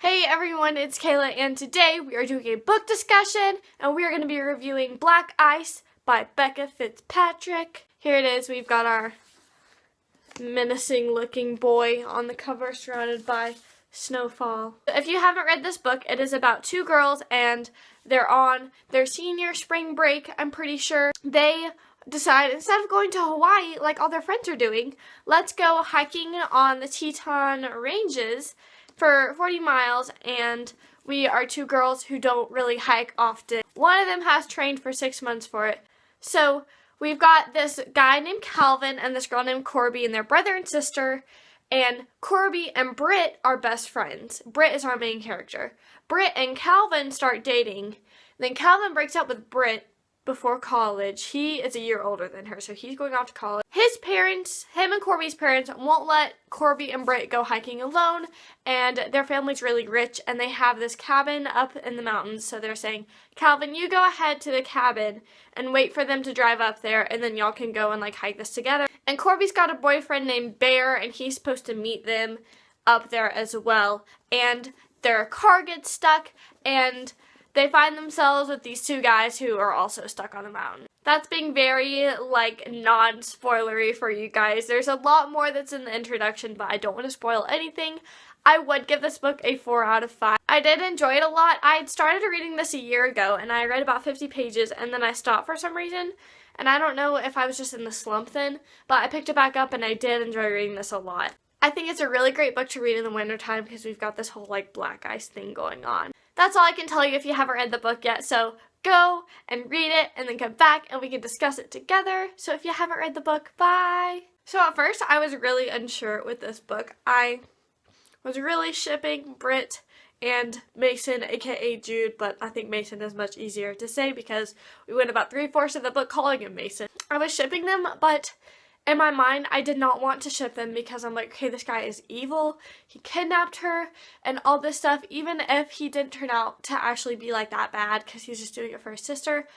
Hey everyone, it's Kayla, and today we are doing a book discussion, and we are going to be reviewing Black Ice by Becca Fitzpatrick. Here it is. We've got our menacing looking boy on the cover surrounded by snowfall. If you haven't read this book, it is about two girls and they're on their senior spring break, I'm pretty sure. They decide, instead of going to Hawaii like all their friends are doing, let's go hiking on the Teton Ranges for 40 miles, and we are two girls who don't really hike often. One of them has trained for 6 months for it. So we've got this guy named Calvin and this girl named Corby, and they're brother and sister, and Corby and Britt are best friends. Britt is our main character. Britt and Calvin start dating. Then Calvin breaks up with Britt before college. He is a year older than her, so he's going off to college. His parents, him and Corby's parents, won't let Corby and Britt go hiking alone, and their family's really rich, and they have this cabin up in the mountains, so they're saying, Calvin, you go ahead to the cabin and wait for them to drive up there, and then y'all can go and hike this together. And Corby's got a boyfriend named Bear, and he's supposed to meet them up there as well, and their car gets stuck, and they find themselves with these two guys who are also stuck on the mountain. That's being very, non-spoilery for you guys. There's a lot more that's in the introduction, but I don't want to spoil anything. I would give this book a 4 out of 5. I did enjoy it a lot. I had started reading this a year ago, and I read about 50 pages, and then I stopped for some reason. And I don't know if I was just in the slump then, but I picked it back up, and I did enjoy reading this a lot. I think it's a really great book to read in the wintertime because we've got this whole, black ice thing going on. That's all I can tell you if you haven't read the book yet, so go and read it and then come back and we can discuss it together. So if you haven't read the book, bye! So at first I was really unsure with this book. I was really shipping Britt and Mason, aka Jude, but I think Mason is much easier to say because we went about 3/4 of the book calling him Mason. I was shipping them, but in my mind, I did not want to ship them because I'm like, okay, this guy is evil, he kidnapped her, and all this stuff. Even if he didn't turn out to actually be that bad because he's just doing it for his sister,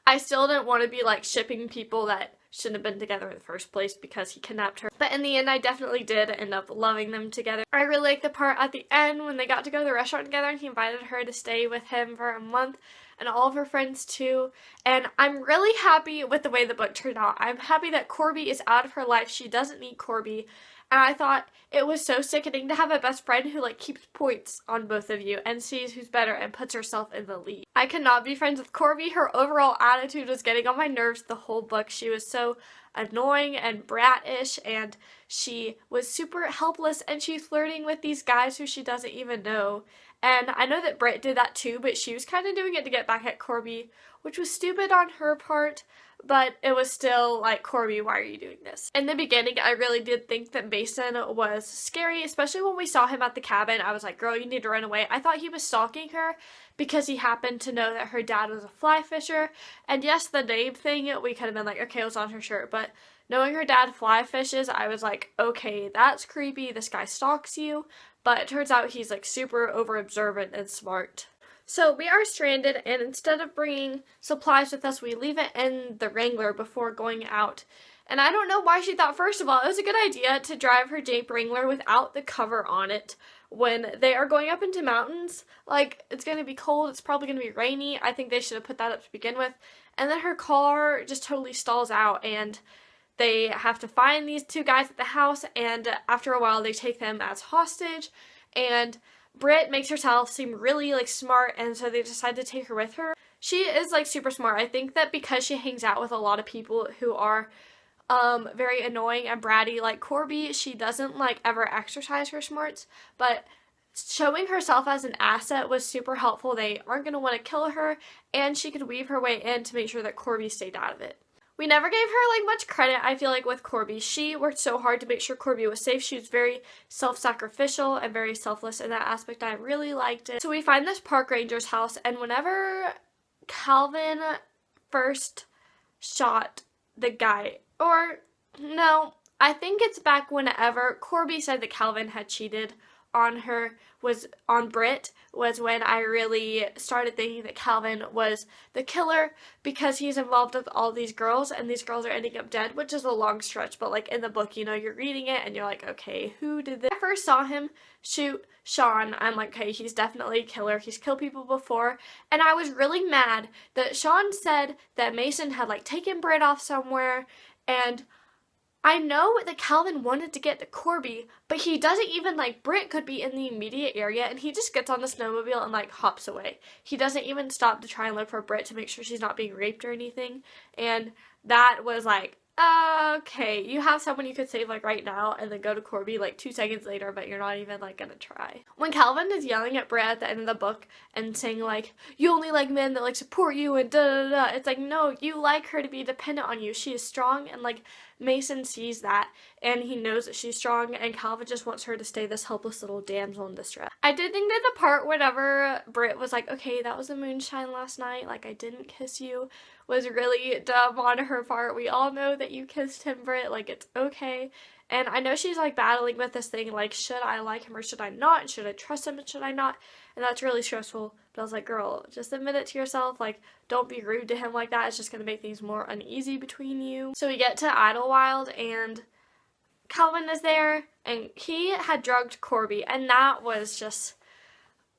I still didn't want to be shipping people that shouldn't have been together in the first place because he kidnapped her. But in the end, I definitely did end up loving them together. I really like the part at the end when they got to go to the restaurant together and he invited her to stay with him for a month, and all of her friends too, and I'm really happy with the way the book turned out. I'm happy that Corby is out of her life. She doesn't need Corby, and I thought it was so sickening to have a best friend who keeps points on both of you and sees who's better and puts herself in the lead. I could not be friends with Corby. Her overall attitude was getting on my nerves the whole book. She was so annoying and brattish, and she was super helpless, and she's flirting with these guys who she doesn't even know. And I know that Britt did that too, but she was kind of doing it to get back at Corby, which was stupid on her part, but it was still Corby, why are you doing this? In the beginning, I really did think that Mason was scary, especially when we saw him at the cabin. I was like, girl, you need to run away. I thought he was stalking her because he happened to know that her dad was a fly fisher. And yes, the name thing, we could have been like, okay, it was on her shirt, but knowing her dad fly fishes, I was like, okay, that's creepy. This guy stalks you. But it turns out he's super over observant and smart. So we are stranded, and instead of bringing supplies with us, we leave it in the Wrangler before going out. And I don't know why she thought, first of all, it was a good idea to drive her Jeep Wrangler without the cover on it when they are going up into mountains. It's going to be cold, it's probably going to be rainy. I think they should have put that up to begin with. And then her car just totally stalls out, and they have to find these two guys at the house, and after a while they take them as hostage, and Britt makes herself seem really smart, and so they decide to take her with her. She is super smart. I think that because she hangs out with a lot of people who are very annoying and bratty like Corby, she doesn't ever exercise her smarts, but showing herself as an asset was super helpful. They aren't going to want to kill her, and she could weave her way in to make sure that Corby stayed out of it. We never gave her much credit, I feel with Corby. She worked so hard to make sure Corby was safe. She was very self-sacrificial and very selfless in that aspect. I really liked it. So we find this park ranger's house, and whenever Calvin first shot the guy, or no, I think it's back whenever Corby said that Calvin had cheated on her was on Britt was when I really started thinking that Calvin was the killer, because he's involved with all these girls and these girls are ending up dead, which is a long stretch, but like in the book, you know, you're reading it and you're like, okay, who did this? When I first saw him shoot Sean, I'm like, okay, he's definitely a killer. He's killed people before. And I was really mad that Sean said that Mason had like taken Britt off somewhere, and I know that Calvin wanted to get to Corby, but he doesn't even, like, Britt could be in the immediate area, and he just gets on the snowmobile and, like, hops away. He doesn't even stop to try and look for Britt to make sure she's not being raped or anything, and that was, like, okay, you have someone you could save, like, right now, and then go to Corby, like, 2 seconds later, but you're not even, like, gonna try. When Calvin is yelling at Britt at the end of the book and saying, like, you only like men that, like, support you and da-da-da, it's like, no, you like her to be dependent on you. She is strong, and, like, Mason sees that, and he knows that she's strong, and Calvin just wants her to stay this helpless little damsel in distress. I did think that the part whenever Britt was like, okay, that was the moonshine last night, like, I didn't kiss you, was really dumb on her part. We all know that you kissed him, Britt, like, it's okay. And I know she's, like, battling with this thing, like, should I like him or should I not? Should I trust him and should I not? And that's really stressful. But I was like, girl, just admit it to yourself. Like, don't be rude to him like that. It's just going to make things more uneasy between you. So we get to Idlewild, and Calvin is there, and he had drugged Corby, and that was just,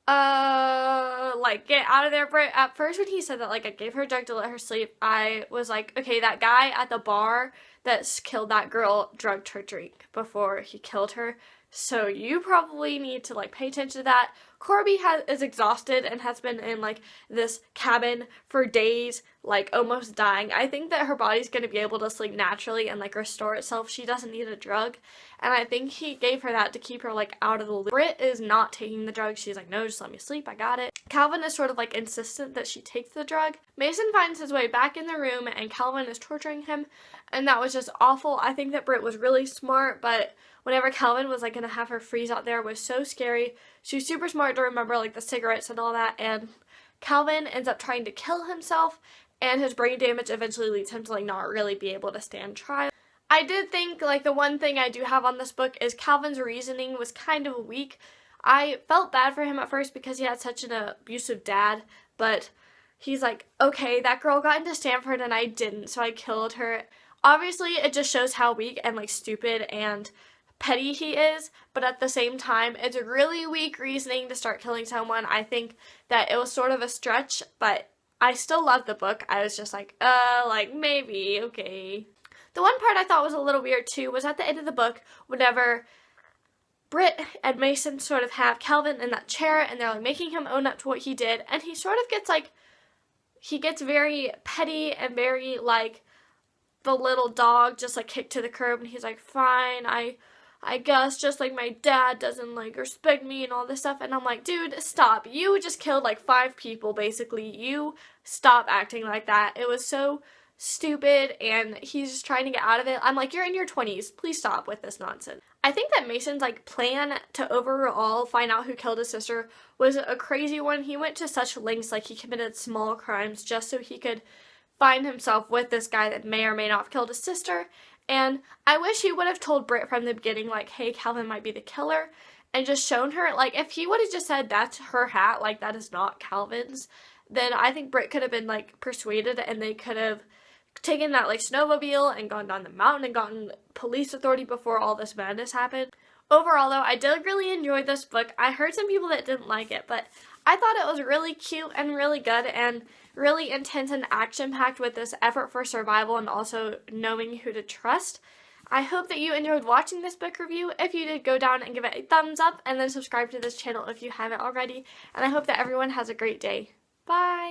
like, get out of there, Britt. At first when he said that, like, I gave her a drug to let her sleep, I was like, okay, that guy at the bar that killed that girl drugged her drink before he killed her, so you probably need to, like, pay attention to that. Corby is exhausted and has been in, like, this cabin for days, like, almost dying. I think that her body's going to be able to sleep naturally and, like, restore itself. She doesn't need a drug, and I think he gave her that to keep her, like, out of the loop. Britt is not taking the drug. She's like, no, just let me sleep. I got it. Calvin is sort of, like, insistent that she takes the drug. Mason finds his way back in the room, and Calvin is torturing him, and that was just awful. I think that Britt was really smart, but whenever Calvin was, like, gonna have her freeze out there, was so scary. She was super smart to remember, like, the cigarettes and all that, and Calvin ends up trying to kill himself, and his brain damage eventually leads him to, like, not really be able to stand trial. I did think, like, the one thing I do have on this book is Calvin's reasoning was kind of weak. I felt bad for him at first because he had such an abusive dad, but he's like, okay, that girl got into Stanford and I didn't, so I killed her. Obviously, it just shows how weak and, like, stupid and petty he is, but at the same time, it's a really weak reasoning to start killing someone. I think that it was sort of a stretch, but I still love the book. I was just like, maybe, okay. The one part I thought was a little weird too was at the end of the book, whenever Britt and Mason sort of have Calvin in that chair and they're, like, making him own up to what he did, and he sort of gets, like, he gets very petty and very, like, the little dog just, like, kicked to the curb, and he's like, fine, I guess, just like my dad doesn't, like, respect me and all this stuff. And I'm like, dude, stop. You just killed, like, 5 people, basically. You stop acting like that. It was so stupid, and he's just trying to get out of it. I'm like, you're in your 20s. Please stop with this nonsense. I think that Mason's, like, plan to overall find out who killed his sister was a crazy one. He went to such lengths, like, he committed small crimes just so he could find himself with this guy that may or may not have killed his sister. And I wish he would have told Britt from the beginning, like, hey, Calvin might be the killer, and just shown her, like, if he would have just said, that's her hat, like, that is not Calvin's, then I think Britt could have been, like, persuaded, and they could have taken that, like, snowmobile and gone down the mountain and gotten police authority before all this madness happened. Overall, though, I did really enjoy this book. I heard some people that didn't like it, but I thought it was really cute and really good and really intense and action-packed with this effort for survival and also knowing who to trust. I hope that you enjoyed watching this book review. If you did, go down and give it a thumbs up and then subscribe to this channel if you haven't already. And I hope that everyone has a great day. Bye!